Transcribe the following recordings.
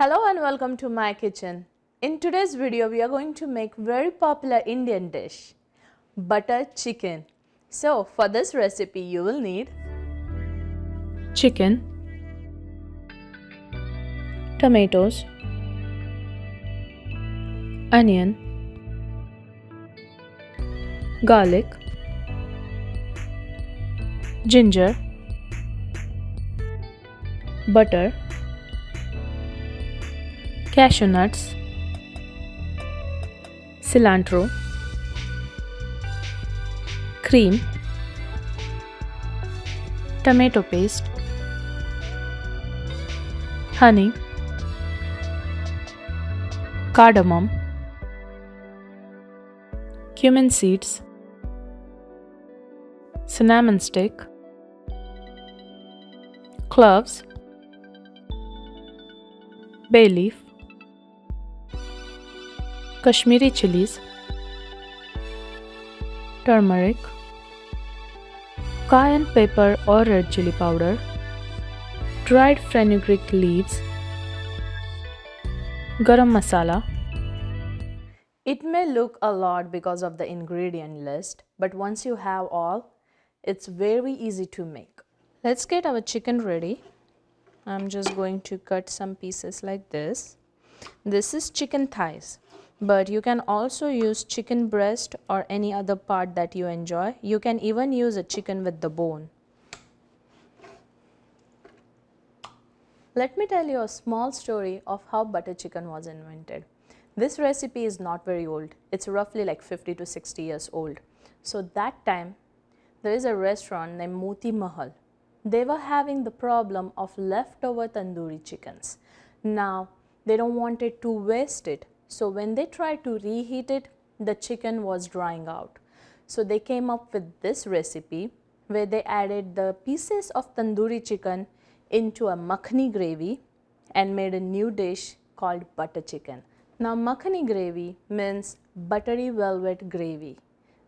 Hello and welcome to my kitchen. In today's video, we are going to make very popular Indian dish, butter chicken. So for this recipe, you will need chicken, tomatoes, onion, garlic, ginger, butter, cashew nuts, cilantro, cream, tomato paste, honey, cardamom, cumin seeds, cinnamon stick, cloves, bay leaf, Kashmiri chilies, turmeric, cayenne pepper or red chili powder, dried fenugreek leaves, garam masala. It may look a lot because of the ingredient list, but once you have all, it's very easy to make. Let's get our chicken ready. I'm just going to cut some pieces like this. This is chicken thighs, but you can also use chicken breast or any other part that you enjoy. You can even use a chicken with the bone. Let me tell you a small story of how butter chicken was invented. This recipe is not very old. It's roughly like 50 to 60 years old. So that time, there is a restaurant named Moti Mahal. They were having the problem of leftover tandoori chickens. Now, they don't want it to waste it. So when they tried to reheat it, the chicken was drying out. So they came up with this recipe where they added the pieces of tandoori chicken into a makhani gravy and made a new dish called butter chicken. Now makhani gravy means buttery velvet gravy.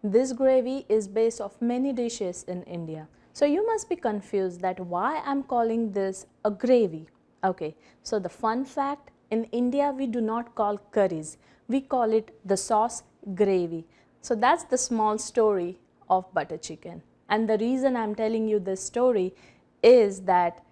This gravy is base of many dishes in India. So you must be confused that why I'm calling this a gravy. Okay, so the fun fact, in India we do not call curries, we call it the sauce gravy. So that's the small story of butter chicken. And the reason I'm telling you this story is that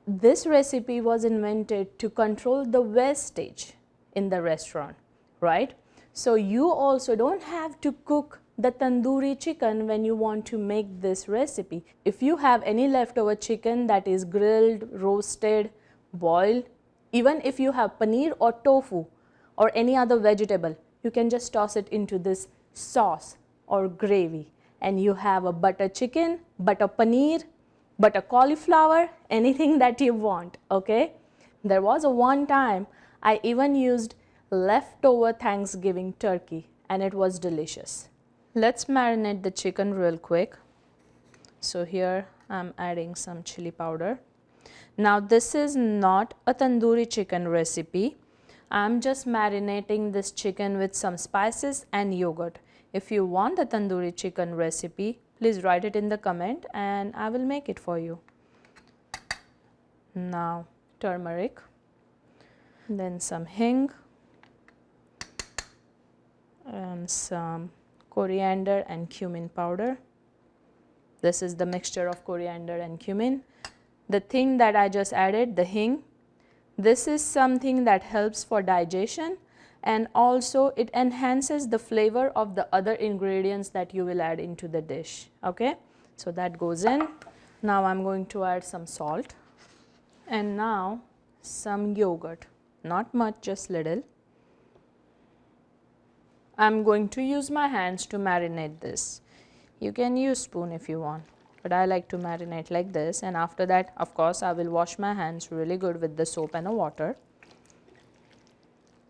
this recipe was invented to control the wastage in the restaurant, right? So you also don't have to cook the tandoori chicken when you want to make this recipe. If you have any leftover chicken that is grilled, roasted, boiled, even if you have paneer or tofu or any other vegetable, you can just toss it into this sauce or gravy and you have a butter chicken, butter paneer, butter cauliflower, anything that you want, okay? There was a one time I even used leftover Thanksgiving turkey and it was delicious. Let's marinate the chicken real quick. So here I'm adding some chili powder. Now this is not a tandoori chicken recipe. I'm just marinating this chicken with some spices and yogurt. If you want a tandoori chicken recipe, please write it in the comment and I will make it for you. Now turmeric, then some hing and some coriander and cumin powder. This is the mixture of coriander and cumin. The thing that I just added, the hing, this is something that helps for digestion and also it enhances the flavor of the other ingredients that you will add into the dish, okay? So that goes in. Now I'm going to add some salt and now some yogurt, not much, just little. I'm going to use my hands to marinate this. You can use spoon if you want, but I like to marinate like this, and after that, of course, I will wash my hands really good with the soap and the water.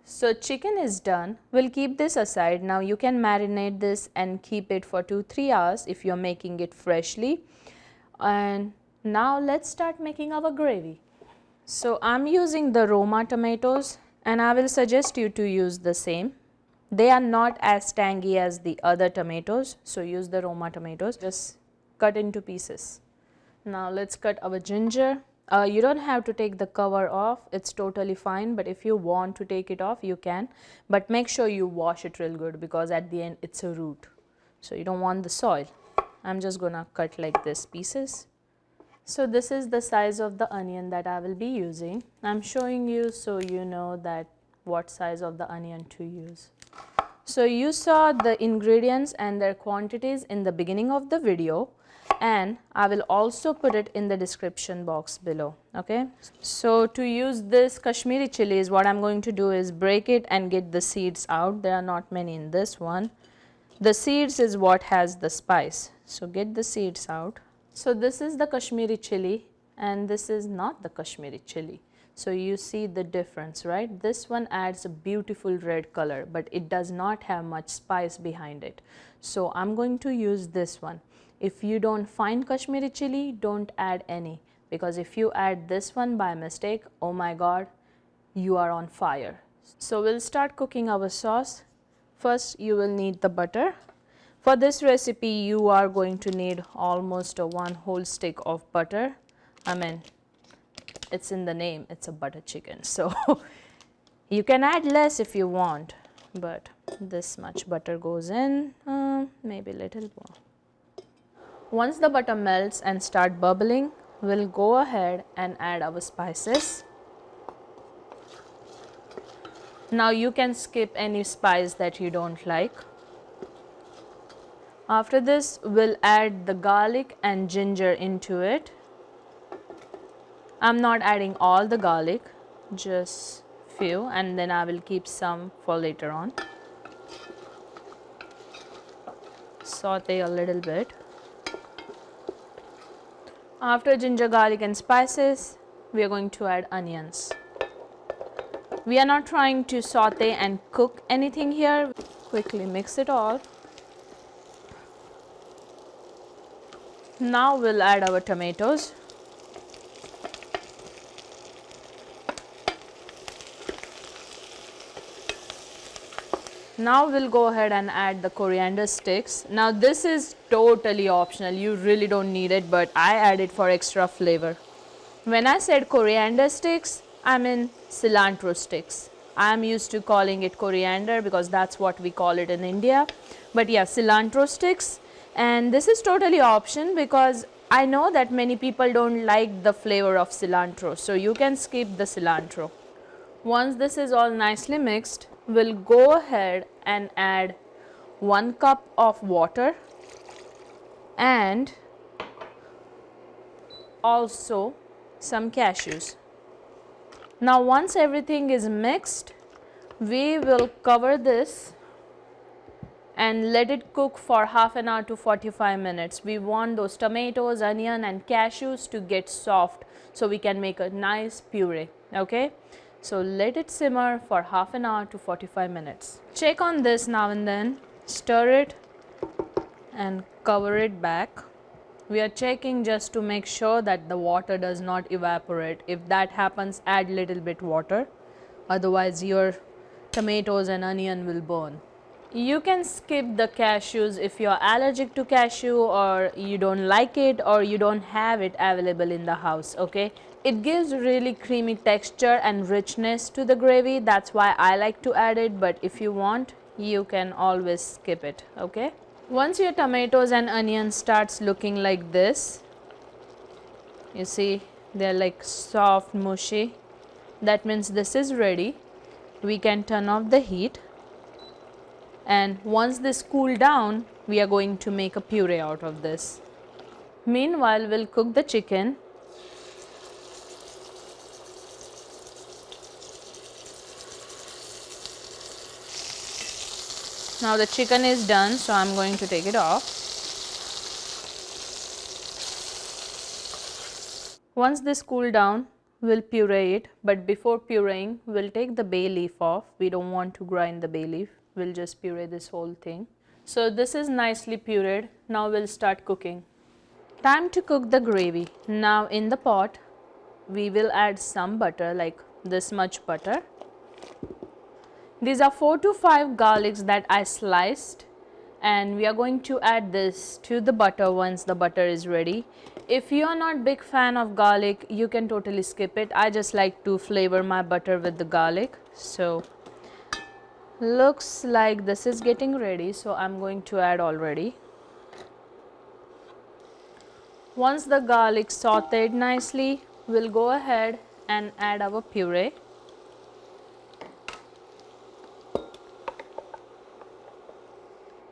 So chicken is done. We'll keep this aside. Now you can marinate this and keep it for 2-3 hours if you're making it freshly. And now let's start making our gravy. So I'm using the Roma tomatoes and I will suggest you to use the same. They are not as tangy as the other tomatoes, so use the Roma tomatoes. Just cut into pieces. Now let's cut our ginger. You don't have to take the cover off, it's totally fine, but if you want to take it off you can, but make sure you wash it real good because at the end it's a root, so you don't want the soil. I'm just gonna cut like this pieces. So this is the size of the onion that I will be using. I'm showing you so you know that what size of the onion to use. So you saw the ingredients and their quantities in the beginning of the video, and I will also put it in the description box below. Okay, so to use this Kashmiri chilies, what I'm going to do is break it and get the seeds out. There are not many in this one. The seeds is what has the spice, so get the seeds out. So this is the Kashmiri chili and this is not the Kashmiri chili. So you see the difference, right? This one adds a beautiful red color, but it does not have much spice behind it. So I'm going to use this one. If you don't find Kashmiri chili, don't add any, because if you add this one by mistake, oh my god, you are on fire. So we'll start cooking our sauce. First you will need the butter. For this recipe you are going to need almost a 1 whole stick of butter. I mean, it's in the name, it's a butter chicken, so you can add less if you want, but this much butter goes in, maybe a little more. Once the butter melts and start bubbling, we'll go ahead and add our spices. Now you can skip any spice that you don't like. After this, we'll add the garlic and ginger into it. I'm not adding all the garlic, just few, and then I will keep some for later on. Saute a little bit. After ginger, garlic and spices, we are going to add onions. We are not trying to saute and cook anything here. Quickly mix it all. Now we'll add our tomatoes. Now we'll go ahead and add the coriander sticks. Now this is totally optional, you really don't need it, but I add it for extra flavor. When I said coriander sticks, I mean cilantro sticks. I'm used to calling it coriander because that's what we call it in India. But yeah, cilantro sticks. And this is totally option because I know that many people don't like the flavor of cilantro, so you can skip the cilantro. Once this is all nicely mixed, we'll go ahead and add 1 cup of water and also some cashews. Now once everything is mixed, we will cover this and let it cook for half an hour to 45 minutes. We want those tomatoes, onion and cashews to get soft so we can make a nice puree. Okay, so let it simmer for half an hour to 45 minutes. Check on this now and then, stir it and cover it back. We are checking just to make sure that the water does not evaporate. If that happens, add little bit water, otherwise your tomatoes and onion will burn. You can skip the cashews if you are allergic to cashew or you don't like it or you don't have it available in the house. Okay, it gives really creamy texture and richness to the gravy, that's why I like to add it, but if you want you can always skip it. Okay, once your tomatoes and onions starts looking like this, you see they're like soft mushy, that means this is ready. We can turn off the heat. And once this cool down, we are going to make a puree out of this. Meanwhile, we'll cook the chicken. Now the chicken is done, so I'm going to take it off. Once this cool down, we'll puree it, but before pureeing, we'll take the bay leaf off. We don't want to grind the bay leaf. We'll just puree this whole thing. So this is nicely pureed. Now we'll start cooking. Time to cook the gravy. Now in the pot, we will add some butter, like this much butter. These are 4 to 5 garlics that I sliced, and we are going to add this to the butter once the butter is ready. If you are not big fan of garlic, you can totally skip it. I just like to flavor my butter with the garlic. So looks like this is getting ready, so I'm going to add already. Once the garlic sauteed nicely, we'll go ahead and add our puree.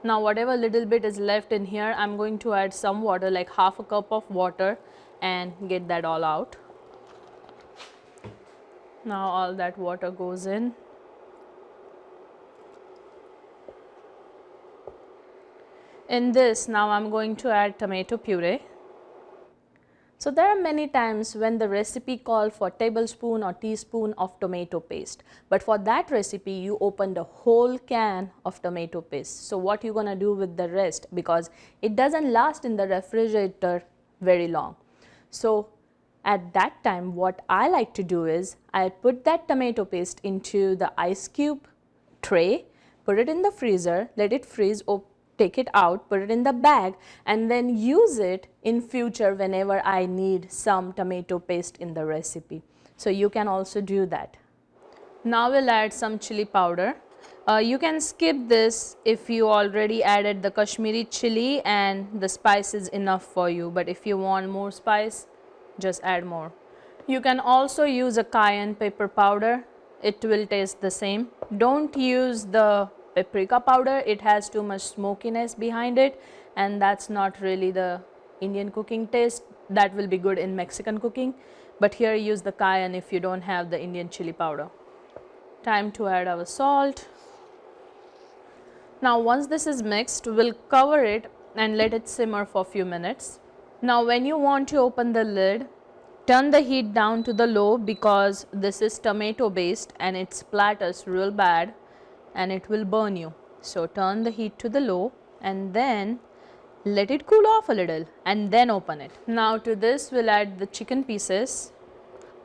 Now whatever little bit is left in here, I'm going to add some water, like half a cup of water, and get that all out. Now all that water goes in. In this, now I'm going to add tomato puree. So there are many times when the recipe called for tablespoon or teaspoon of tomato paste, but for that recipe you open the whole can of tomato paste. So what you gonna do with the rest, because it doesn't last in the refrigerator very long. So at that time what I like to do is I put that tomato paste into the ice cube tray, put it in the freezer, let it freeze, take it out, put it in the bag, and then use it in future whenever I need some tomato paste in the recipe. So you can also do that. Now we'll add some chili powder. You can skip this if you already added the Kashmiri chili and the spice is enough for you, but if you want more spice, just add more. You can also use a cayenne pepper powder. It will taste the same. Don't use the paprika powder, it has too much smokiness behind it, and that's not really the Indian cooking taste. That will be good in Mexican cooking, but here use the cayenne if you don't have the Indian chili powder. Time to add our salt. Now once this is mixed, we'll cover it and let it simmer for a few minutes. Now when you want to open the lid, turn the heat down to the low, because this is tomato based and it splatters real bad and it will burn you. So turn the heat to the low and then let it cool off a little and then open it. Now to this we'll add the chicken pieces.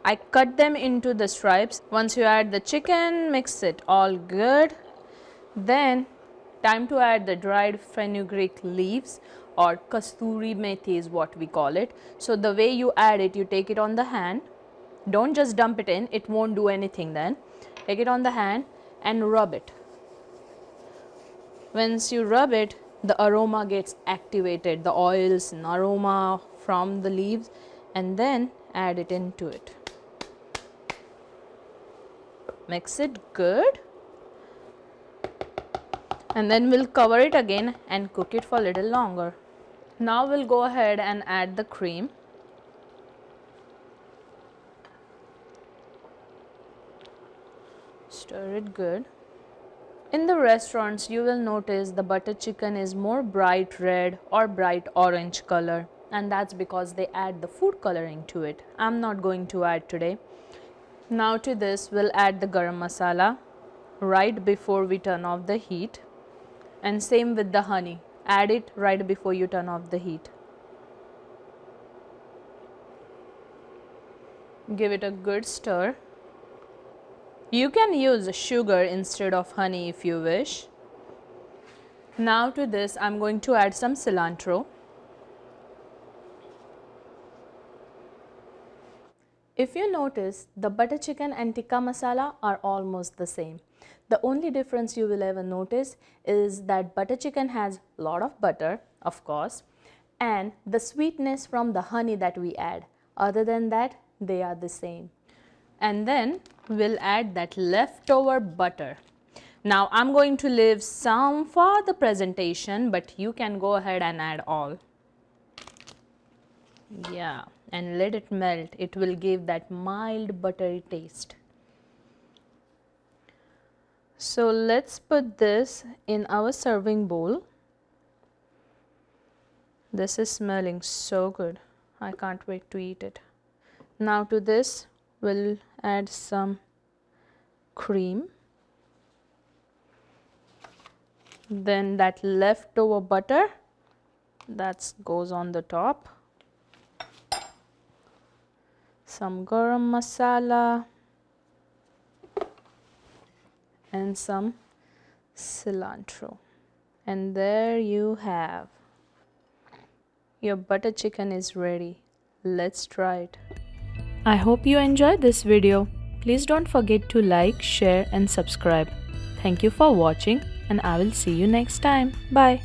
I cut them into the stripes. Once you add the chicken, mix it all good. Then time to add the dried fenugreek leaves, or kasturi methi is what we call it. So the way you add it, you take it on the hand. Don't just dump it in, it won't do anything then. Take it on the hand and rub it. Once you rub it, the aroma gets activated, the oils and aroma from the leaves, and then add it into it. Mix it good, and then we'll cover it again and cook it for a little longer. Now we'll go ahead and add the cream. Stir it good. In the restaurants, you will notice the butter chicken is more bright red or bright orange color, and that's because they add the food coloring to it. I'm not going to add today. Now to this, we'll add the garam masala right before we turn off the heat, and same with the honey. Add it right before you turn off the heat. Give it a good stir. You can use sugar instead of honey if you wish. Now to this, I'm going to add some cilantro. If you notice, the butter chicken and tikka masala are almost the same. The only difference you will ever notice is that butter chicken has a lot of butter, of course, and the sweetness from the honey that we add. Other than that, they are the same. And then we'll add that leftover butter. Now I'm going to leave some for the presentation, but you can go ahead and add all. Yeah, and let it melt. It will give that mild buttery taste. So let's put this in our serving bowl. This is smelling so good. I can't wait to eat it. Now to this, we'll add some cream. Then that leftover butter that goes on the top. Some garam masala and some cilantro, And there you have. Your butter chicken is ready. Let's try it. I hope you enjoyed this video. Please don't forget to like, share and subscribe. Thank you for watching and I will see you next time. Bye.